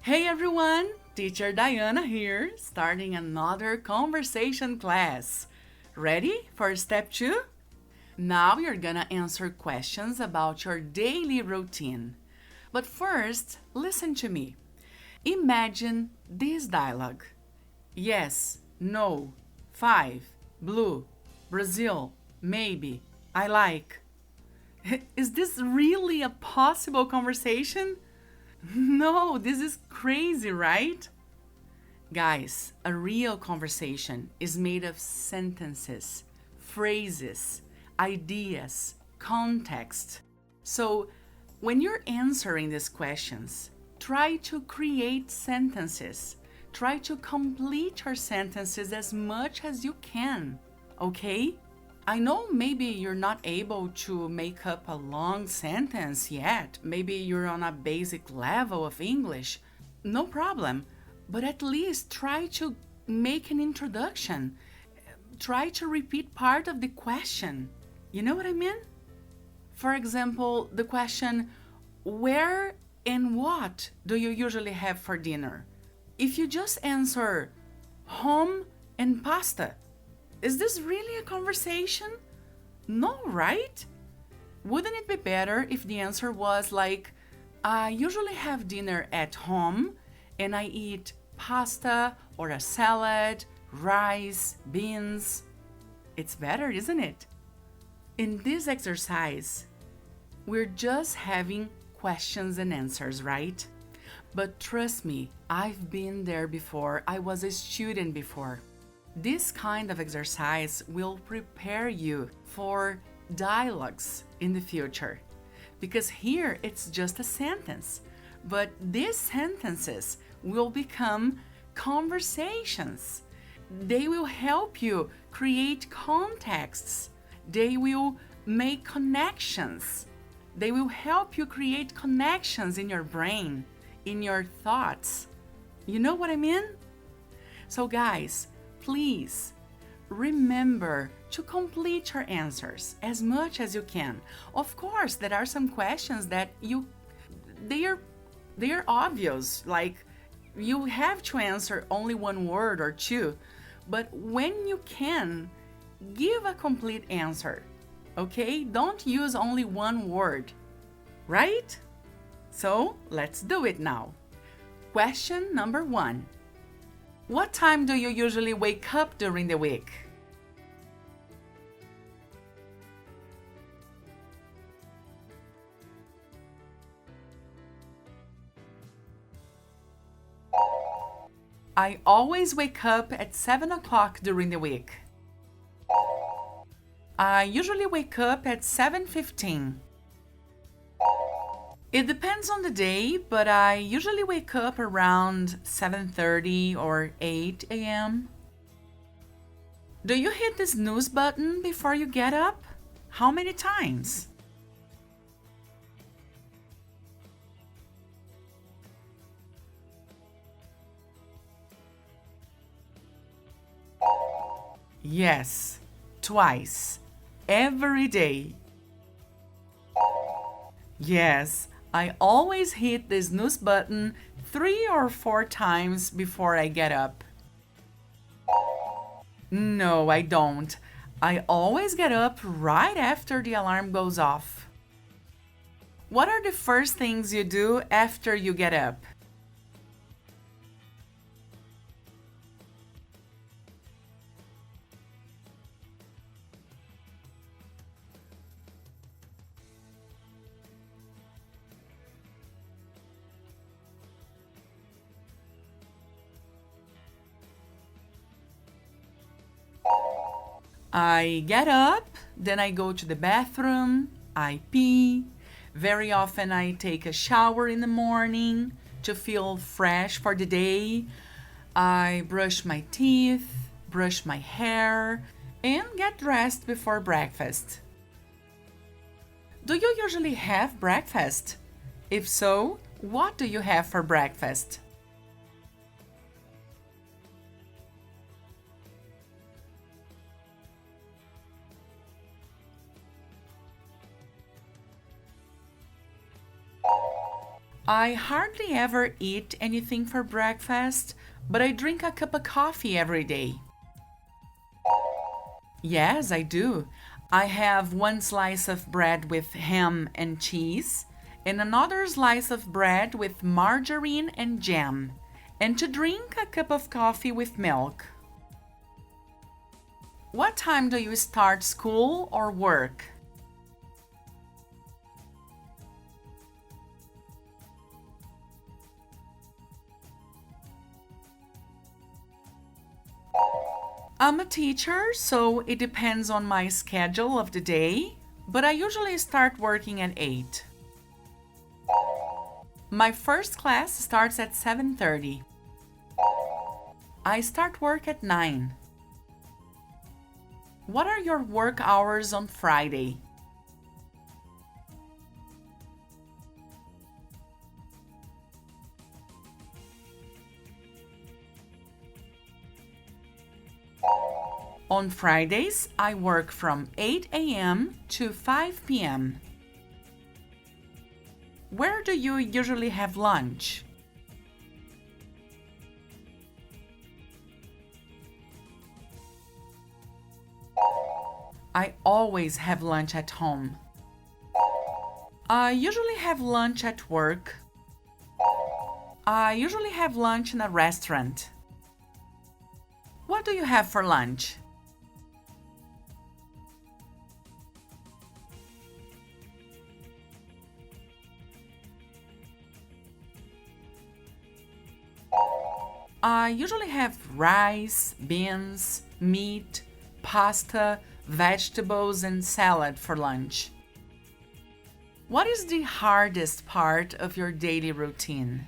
Hey everyone, Teacher Dayana here, starting another conversation class. Ready for step 2? Now you're gonna answer questions about your daily routine. But first, listen to me. Imagine this dialogue. Yes, no, 5, blue, Brazil, maybe, I like. Is this really a possible conversation? No, this is crazy, right? Guys, a real conversation is made of sentences, phrases, ideas, context. So, when you're answering these questions, try to create sentences. Try to complete your sentences as much as you can, okay? I know maybe you're not able to make up a long sentence yet. Maybe you're on a basic level of English. No problem. But at least try to make an introduction. Try to repeat part of the question. You know what I mean? For example, the question, where and what do you usually have for dinner? If you just answer home and pasta, is this really a conversation? No, right? Wouldn't it be better if the answer was like, I usually have dinner at home and I eat pasta or a salad, rice, beans? It's better, isn't it? In this exercise, we're just having questions and answers, right? But trust me, I've been there before. I was a student before. This kind of exercise will prepare you for dialogues in the future. Because here it's just a sentence, but these sentences will become conversations. They will help you create contexts. They will make connections. They will help you create connections in your brain, in your thoughts. You know what I mean? So guys, please remember to complete your answers as much as you can. Of course, there are some questions that they are obvious, like you have to answer only one word or two, but when you can, give a complete answer. Okay? Don't use only one word. Right? So, let's do it now. Question number 1. What time do you usually wake up during the week? I always wake up at 7 o'clock during the week. I usually wake up at 7:15. It depends on the day, but I usually wake up around 7:30 or 8 a.m. Do you hit the snooze button before you get up? How many times? Yes, twice. Every day. Yes, I always hit the snooze button 3 or 4 times before I get up. No, I don't. I always get up right after the alarm goes off. What are the first things you do after you get up? I get up, then I go to the bathroom, I pee. Very often I take a shower in the morning to feel fresh for the day. I brush my teeth, brush my hair, and get dressed before breakfast. Do you usually have breakfast? If so, what do you have for breakfast? I hardly ever eat anything for breakfast, but I drink a cup of coffee every day. Yes, I do. I have one slice of bread with ham and cheese, and another slice of bread with margarine and jam, and to drink a cup of coffee with milk. What time do you start school or work? I'm a teacher, so it depends on my schedule of the day, but I usually start working at 8. My first class starts at 7:30. I start work at 9. What are your work hours on Friday? On Fridays, I work from 8 a.m. to 5 p.m. Where do you usually have lunch? I always have lunch at home. I usually have lunch at work. I usually have lunch in a restaurant. What do you have for lunch? I usually have rice, beans, meat, pasta, vegetables, and salad for lunch. What is the hardest part of your daily routine?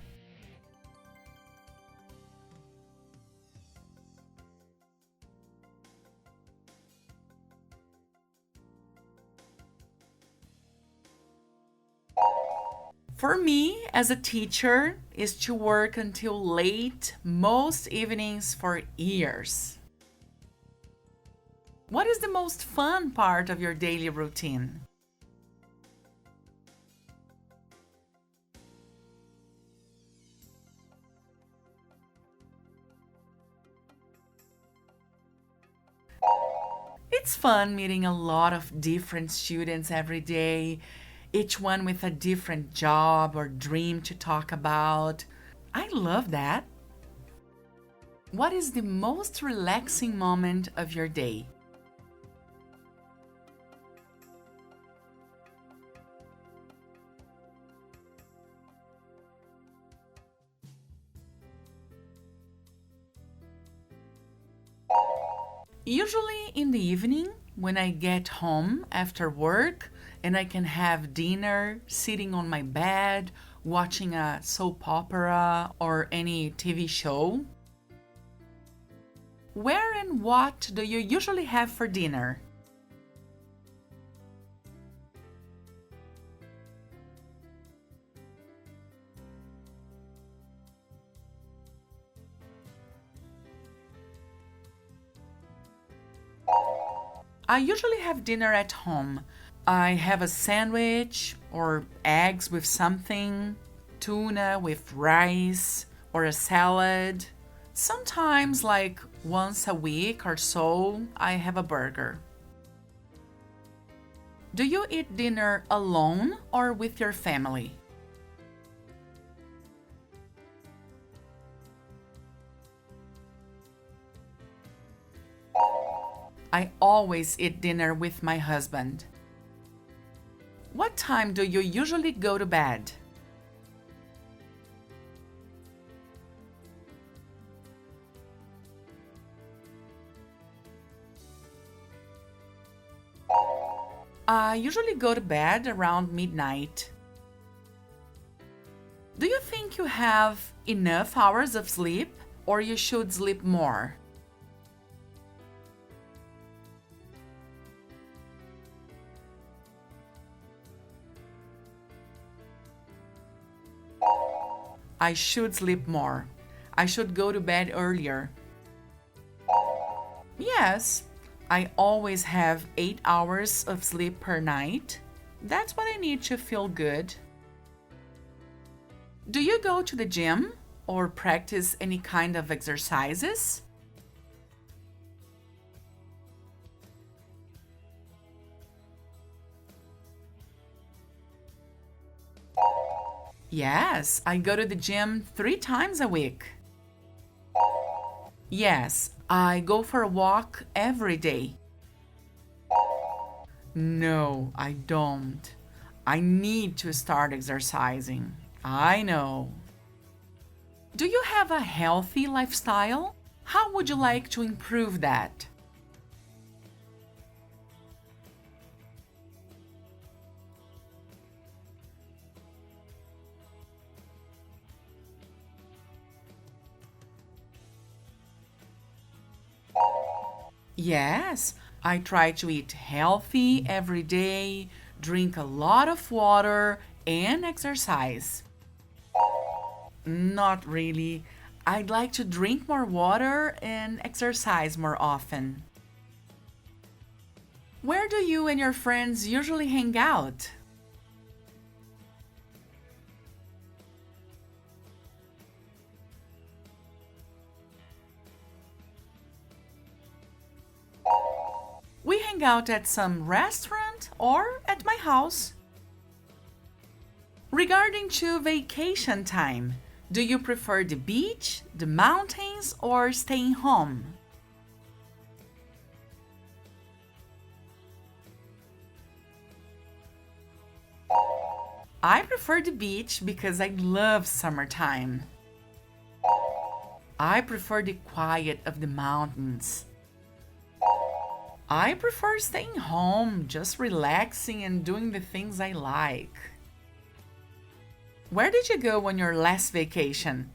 For me, as a teacher, is to work until late most evenings for years. What is the most fun part of your daily routine? It's fun meeting a lot of different students every day, each one with a different job or dream to talk about. I love that. What is the most relaxing moment of your day? Usually in the evening, when I get home after work and I can have dinner sitting on my bed, watching a soap opera or any TV show. Where and what do you usually have for dinner? I usually have dinner at home. I have a sandwich or eggs with something, tuna with rice, or a salad. Sometimes, like once a week or so, I have a burger. Do you eat dinner alone or with your family? I always eat dinner with my husband. What time do you usually go to bed? I usually go to bed around midnight. Do you think you have enough hours of sleep or you should sleep more? I should sleep more. I should go to bed earlier. Yes, I always have 8 hours of sleep per night. That's what I need to feel good. Do you go to the gym or practice any kind of exercises? Yes, I go to the gym 3 times a week. Yes, I go for a walk every day. No, I don't. I need to start exercising. I know. Do you have a healthy lifestyle? How would you like to improve that? Yes, I try to eat healthy every day, drink a lot of water, and exercise. Not really. I'd like to drink more water and exercise more often. Where do you and your friends usually hang out? We hang out at some restaurant or at my house. Regarding to vacation time, do you prefer the beach, the mountains, or staying home? I prefer the beach because I love summertime. I prefer the quiet of the mountains. I prefer staying home, just relaxing and doing the things I like. Where did you go on your last vacation?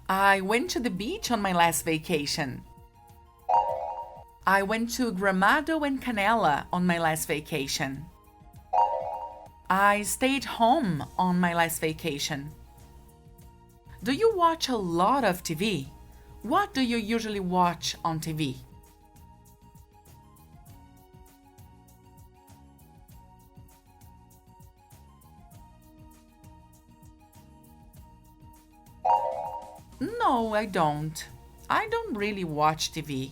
I went to the beach on my last vacation. I went to Gramado and Canela on my last vacation. I stayed home on my last vacation. Do you watch a lot of TV? What do you usually watch on TV? No, I don't. I don't really watch TV.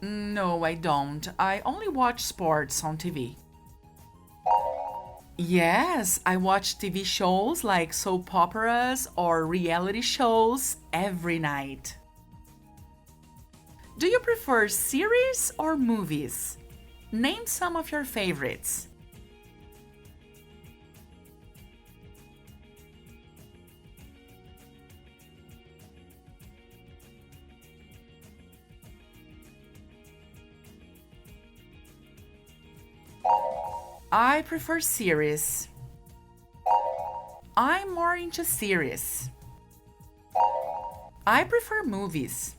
No, I don't. I only watch sports on TV. Yes, I watch TV shows like soap operas or reality shows every night. Do you prefer series or movies? Name some of your favorites. I prefer series. I'm more into series. I prefer movies.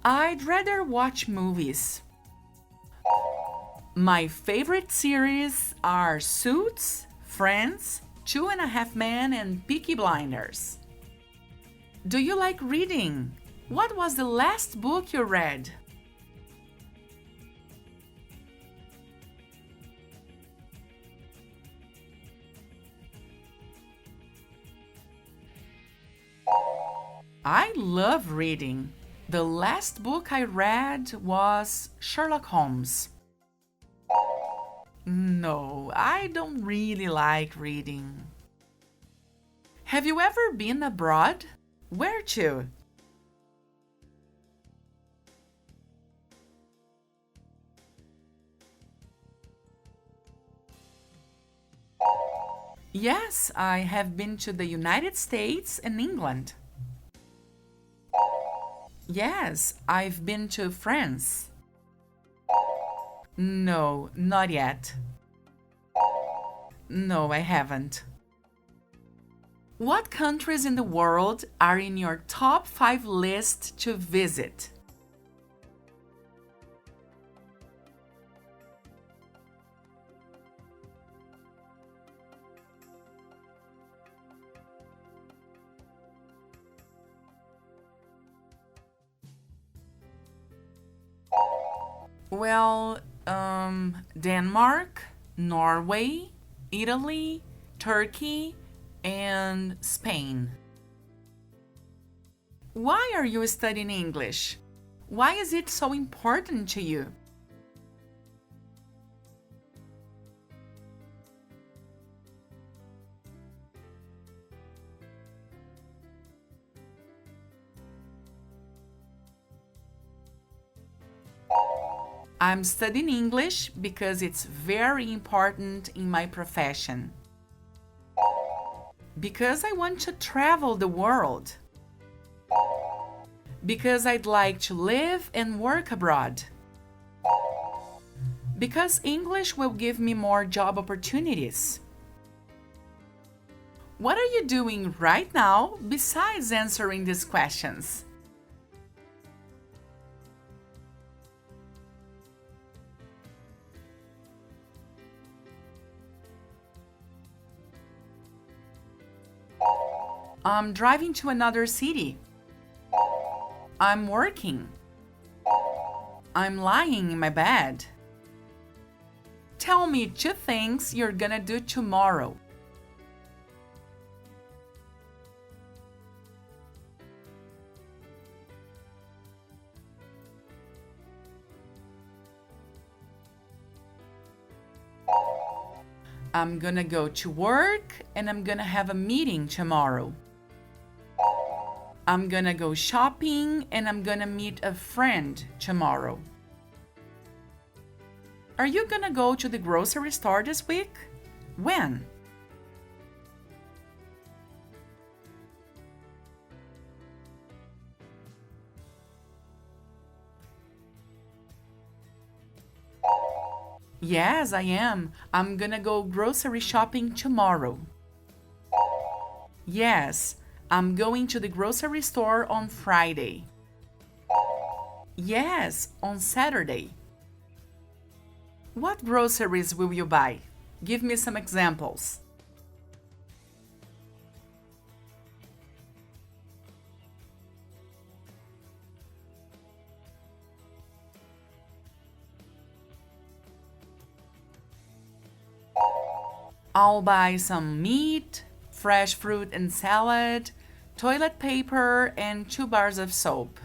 I'd rather watch movies. My favorite series are Suits, Friends, Two and a Half Men, and Peaky Blinders. Do you like reading? What was the last book you read? I love reading. The last book I read was Sherlock Holmes. No, I don't really like reading. Have you ever been abroad? Where to? Yes, I have been to the United States and England. Yes, I've been to France. No, not yet. No, I haven't. What countries in the world are in your top 5 list to visit? Well, Denmark, Norway, Italy, Turkey, and Spain. Why are you studying English? Why is it so important to you? I'm studying English because it's very important in my profession. Because I want to travel the world. Because I'd like to live and work abroad. Because English will give me more job opportunities. What are you doing right now besides answering these questions? I'm driving to another city. I'm working. I'm lying in my bed. Tell me 2 things you're gonna do tomorrow. I'm gonna go to work and I'm gonna have a meeting tomorrow. I'm gonna go shopping and I'm gonna meet a friend tomorrow. Are you gonna go to the grocery store this week? When? Yes, I am. I'm gonna go grocery shopping tomorrow. Yes, I'm going to the grocery store on Friday. Yes, on Saturday. What groceries will you buy? Give me some examples. I'll buy some meat, fresh fruit and salad, toilet paper, and 2 bars of soap.